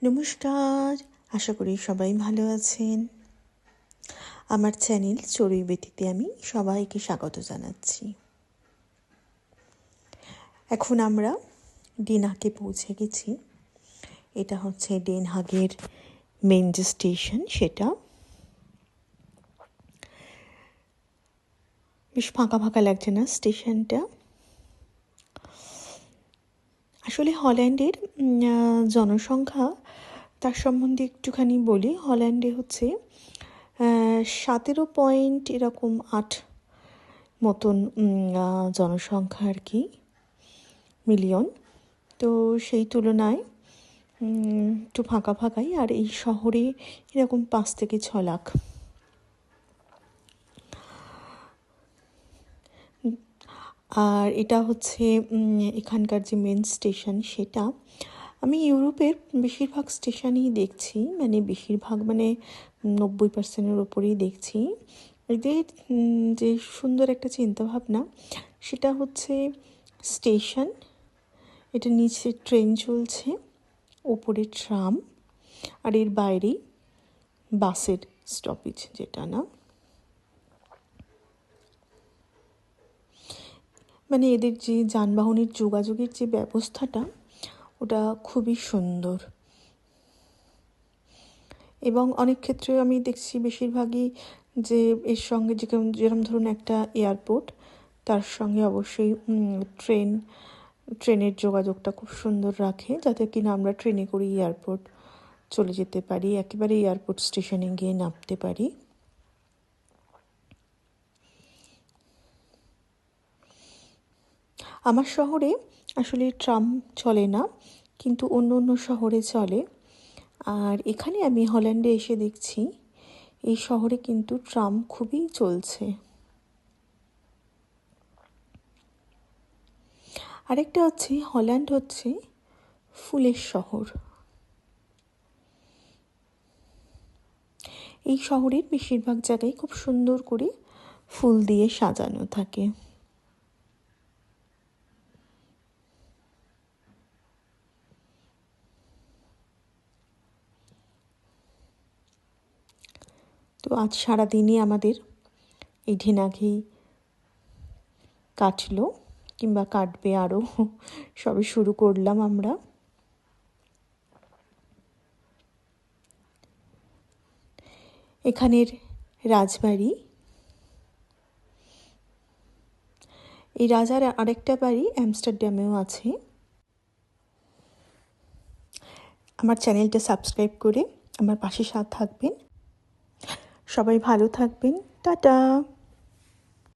নমস্কার, আশা করি সবাই ভালো আছেন। আমার চ্যানেল চড়ুই বেটিতে আমি সবাইকে স্বাগত জানাচ্ছি। এখন আমরা ডেনহাগে পৌঁছে গেছি। এটা হচ্ছে ডেনহাগের মেন যে স্টেশন, সেটা বেশ ফাঁকা ফাঁকা লাগছে না স্টেশনটা? আসলে হল্যান্ডের জনসংখ্যা, তার সম্বন্ধে একটুখানি বলি। হল্যান্ডে হচ্ছে 17 এরকম 8 মতন জনসংখ্যা আর কি, মিলিয়ন। তো সেই তুলনায় একটু ফাঁকা ফাঁকাই। আর এই শহরে এরকম 5 থেকে 6 লাখ। আর এটা হচ্ছে এখানকার যে মেন স্টেশন, সেটা আমি ইউরোপের বেশিরভাগ স্টেশনই দেখছি, মানে বেশিরভাগ মানে 90%-এর ওপরেই দেখছি। এদের যে সুন্দর একটা চিন্তাভাবনা, সেটা হচ্ছে স্টেশন, এটা নিচে ট্রেন চলছে, ওপরে ট্রাম, আর এর বাইরেই বাসের স্টপেজ, যেটা না মানে এদের যে যানবাহনের যোগাযোগের যে ব্যবস্থাটা, ওটা খুবই সুন্দর। এবং অনেক ক্ষেত্রে আমি দেখছি বেশিরভাগই যে এর সঙ্গে যেরকম ধরুন একটা এয়ারপোর্ট, তার সঙ্গে অবশ্যই ট্রেনের যোগাযোগটা খুব সুন্দর রাখে, যাতে কিনা আমরা ট্রেনে করে এয়ারপোর্ট চলে যেতে পারি, একেবারে এয়ারপোর্ট স্টেশনে গিয়ে নামতে পারি। আমার শহরে আসলে ট্রাম চলে না, কিন্তু অন্য অন্য শহরে চলে। আর এখানে আমি হল্যান্ডে এসে দেখছি এই শহরে কিন্তু ট্রাম খুবই চলছে। আরেকটা হচ্ছে, হল্যান্ড হচ্ছে ফুলের শহর। এই শহরের বেশিরভাগ জায়গায় খুব সুন্দর করে ফুল দিয়ে সাজানো থাকে। তো আজ সারাদিনই আমাদের এই ডেনহাগেই কাটলো, কিংবা কাটবে আরও, সবে শুরু করলাম আমরা। এখানের রাজবাড়ি, এই রাজার আরেকটা বাড়ি অ্যামস্টারডামেও আছে। আমার চ্যানেলটা সাবস্ক্রাইব করে আমার পাশে থাকবেন। সবাই ভালো থাকবেন। টাটা।